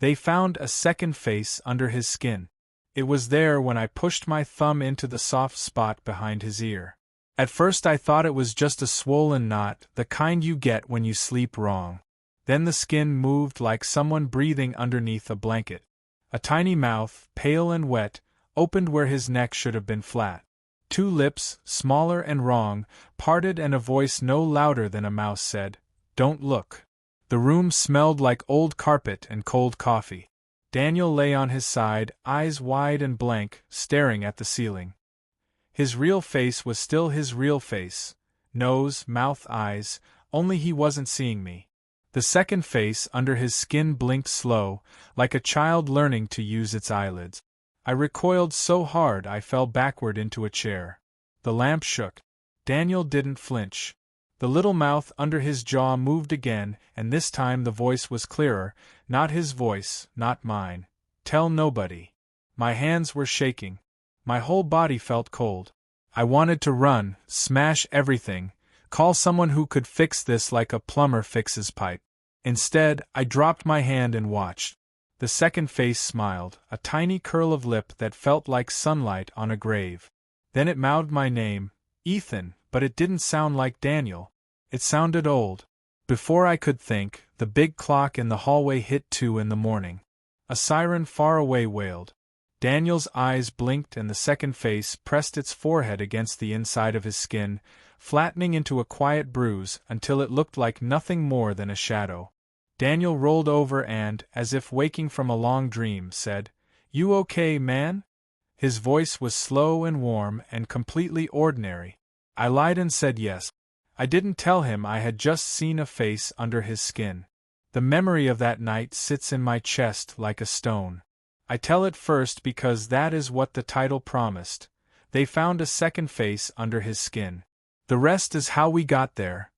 They found a second face under his skin. It was there when I pushed my thumb into the soft spot behind his ear. At first I thought it was just a swollen knot, the kind you get when you sleep wrong. Then the skin moved like someone breathing underneath a blanket. A tiny mouth, pale and wet, opened where his neck should have been flat. Two lips, smaller and wrong, parted, and a voice no louder than a mouse said, "Don't look." The room smelled like old carpet and cold coffee. Daniel lay on his side, eyes wide and blank, staring at the ceiling. His real face was still his real face. Nose, mouth, eyes, only he wasn't seeing me. The second face under his skin blinked slow, like a child learning to use its eyelids. I recoiled so hard I fell backward into a chair. The lamp shook. Daniel didn't flinch. The little mouth under his jaw moved again, and this time the voice was clearer, not his voice, not mine. "Tell nobody." My hands were shaking. My whole body felt cold. I wanted to run, smash everything, call someone who could fix this like a plumber fixes pipe. Instead, I dropped my hand and watched. The second face smiled, a tiny curl of lip that felt like sunlight on a grave. Then it mouthed my name, Ethan, but it didn't sound like Daniel. It sounded old. Before I could think, the big clock in the hallway hit 2 in the morning. A siren far away wailed. Daniel's eyes blinked and the second face pressed its forehead against the inside of his skin, flattening into a quiet bruise until it looked like nothing more than a shadow. Daniel rolled over and, as if waking from a long dream, said, "You okay, man?" His voice was slow and warm and completely ordinary. I lied and said yes. I didn't tell him I had just seen a face under his skin. The memory of that night sits in my chest like a stone. I tell it first because that is what the title promised. They found a second face under his skin. The rest is how we got there.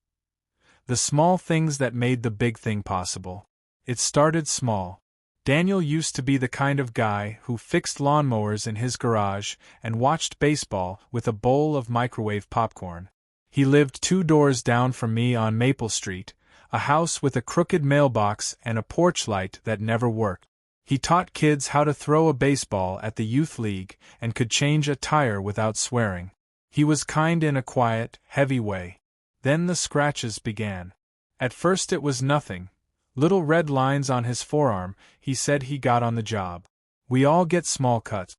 The small things that made the big thing possible. It started small. Daniel used to be the kind of guy who fixed lawnmowers in his garage and watched baseball with a bowl of microwave popcorn. He lived 2 doors down from me on Maple Street, a house with a crooked mailbox and a porch light that never worked. He taught kids how to throw a baseball at the youth league and could change a tire without swearing. He was kind in a quiet, heavy way. Then the scratches began. At first it was nothing. Little red lines on his forearm. He said he got on the job. We all get small cuts.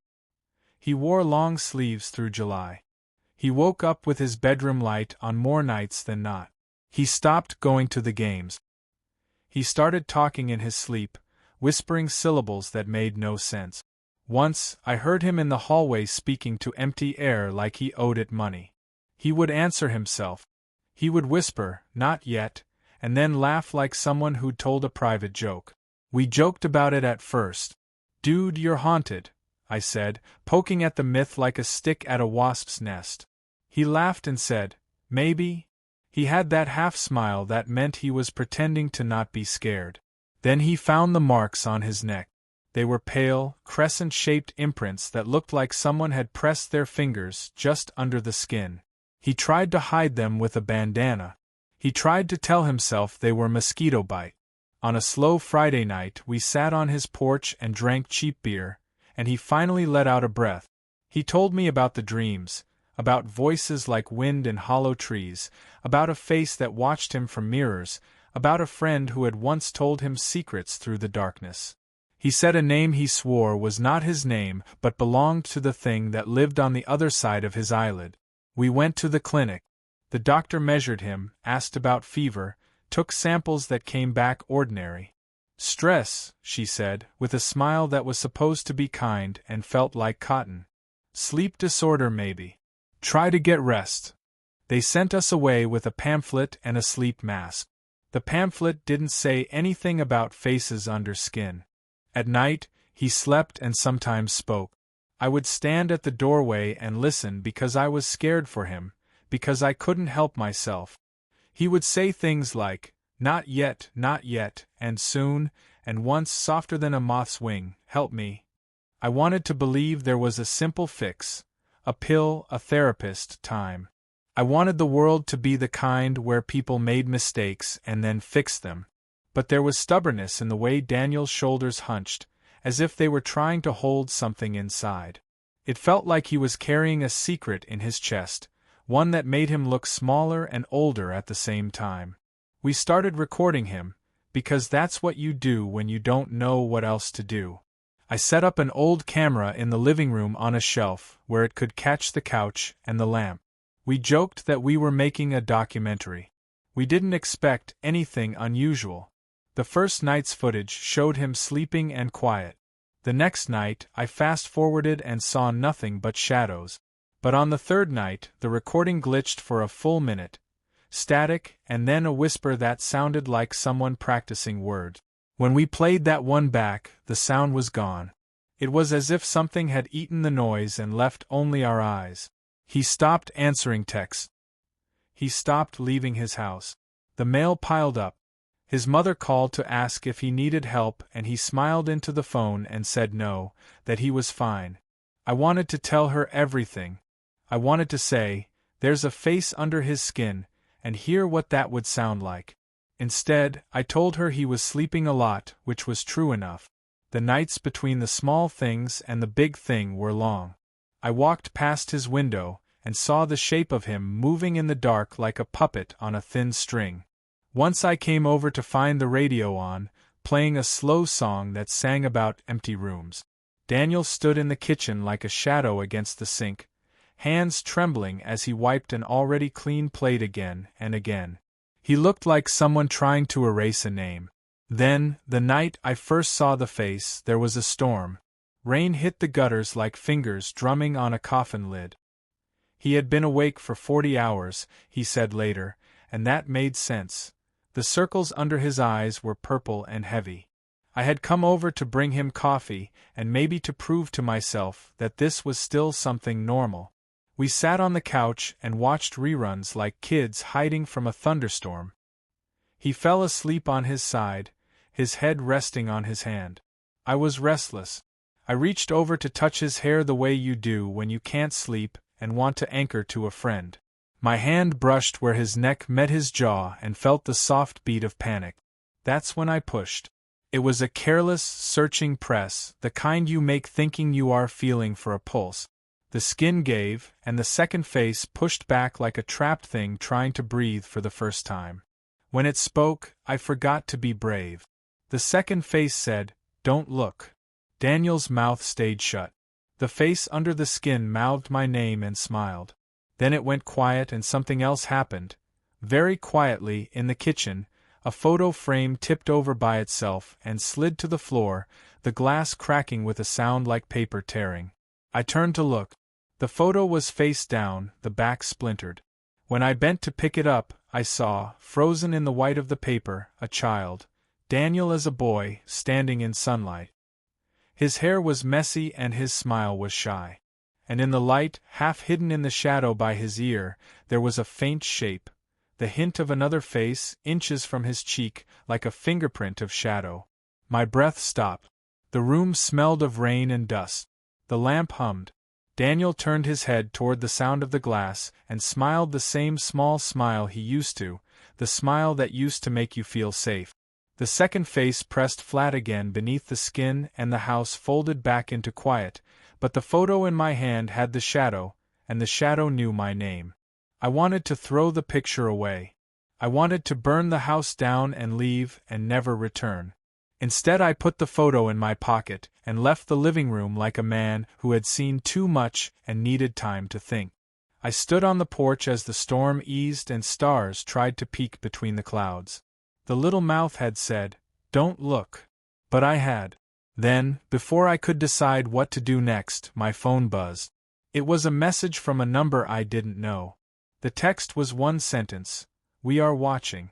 He wore long sleeves through July. He woke up with his bedroom light on more nights than not. He stopped going to the games. He started talking in his sleep, whispering syllables that made no sense. Once, I heard him in the hallway speaking to empty air like he owed it money. He would answer himself. He would whisper, "Not yet," and then laugh like someone who'd told a private joke. We joked about it at first. "Dude, you're haunted," I said, poking at the myth like a stick at a wasp's nest. He laughed and said, "Maybe." He had that half-smile that meant he was pretending to not be scared. Then he found the marks on his neck. They were pale, crescent-shaped imprints that looked like someone had pressed their fingers just under the skin. He tried to hide them with a bandana. He tried to tell himself they were mosquito bite. On a slow Friday night we sat on his porch and drank cheap beer, and he finally let out a breath. He told me about the dreams, about voices like wind in hollow trees, about a face that watched him from mirrors, about a friend who had once told him secrets through the darkness. He said a name he swore was not his name but belonged to the thing that lived on the other side of his eyelid. We went to the clinic. The doctor measured him, asked about fever, took samples that came back ordinary. "Stress," she said, with a smile that was supposed to be kind and felt like cotton. "Sleep disorder maybe. Try to get rest." They sent us away with a pamphlet and a sleep mask. The pamphlet didn't say anything about faces under skin. At night, he slept and sometimes spoke. I would stand at the doorway and listen because I was scared for him, because I couldn't help myself. He would say things like, not yet," and "soon," and once softer than a moth's wing, "Help me." I wanted to believe there was a simple fix. A pill, a therapist, time. I wanted the world to be the kind where people made mistakes and then fixed them. But there was stubbornness in the way Daniel's shoulders hunched, as if they were trying to hold something inside. It felt like he was carrying a secret in his chest, one that made him look smaller and older at the same time. We started recording him, because that's what you do when you don't know what else to do. I set up an old camera in the living room on a shelf where it could catch the couch and the lamp. We joked that we were making a documentary. We didn't expect anything unusual. The first night's footage showed him sleeping and quiet. The next night, I fast-forwarded and saw nothing but shadows. But on the third night, the recording glitched for a full minute. Static, and then a whisper that sounded like someone practicing words. When we played that one back, the sound was gone. It was as if something had eaten the noise and left only our eyes. He stopped answering texts. He stopped leaving his house. The mail piled up. His mother called to ask if he needed help, and he smiled into the phone and said no, that he was fine. I wanted to tell her everything. I wanted to say, "There's a face under his skin," and hear what that would sound like. Instead, I told her he was sleeping a lot, which was true enough. The nights between the small things and the big thing were long. I walked past his window, and saw the shape of him moving in the dark like a puppet on a thin string. Once I came over to find the radio on, playing a slow song that sang about empty rooms. Daniel stood in the kitchen like a shadow against the sink, hands trembling as he wiped an already clean plate again and again. He looked like someone trying to erase a name. Then, the night I first saw the face, there was a storm. Rain hit the gutters like fingers drumming on a coffin lid. He had been awake for 40 hours, he said later, and that made sense. The circles under his eyes were purple and heavy. I had come over to bring him coffee, and maybe to prove to myself that this was still something normal. We sat on the couch and watched reruns like kids hiding from a thunderstorm. He fell asleep on his side, his head resting on his hand. I was restless. I reached over to touch his hair the way you do when you can't sleep and want to anchor to a friend. My hand brushed where his neck met his jaw and felt the soft beat of panic. That's when I pushed. It was a careless, searching press, the kind you make thinking you are feeling for a pulse. The skin gave, and the second face pushed back like a trapped thing trying to breathe for the first time. When it spoke, I forgot to be brave. The second face said, "Don't look." Daniel's mouth stayed shut. The face under the skin mouthed my name and smiled. Then it went quiet and something else happened. Very quietly, in the kitchen, a photo frame tipped over by itself and slid to the floor, the glass cracking with a sound like paper tearing. I turned to look. The photo was face down, the back splintered. When I bent to pick it up, I saw, frozen in the white of the paper, a child, Daniel as a boy, standing in sunlight. His hair was messy and his smile was shy. And in the light, half hidden in the shadow by his ear, there was a faint shape, the hint of another face, inches from his cheek, like a fingerprint of shadow. My breath stopped. The room smelled of rain and dust. The lamp hummed. Daniel turned his head toward the sound of the glass and smiled the same small smile he used to, the smile that used to make you feel safe. The second face pressed flat again beneath the skin and the house folded back into quiet, but the photo in my hand had the shadow, and the shadow knew my name. I wanted to throw the picture away. I wanted to burn the house down and leave and never return. Instead, I put the photo in my pocket and left the living room like a man who had seen too much and needed time to think. I stood on the porch as the storm eased and stars tried to peek between the clouds. The little mouth had said, "Don't look." But I had. Then, before I could decide what to do next, my phone buzzed. It was a message from a number I didn't know. The text was one sentence: "We are watching."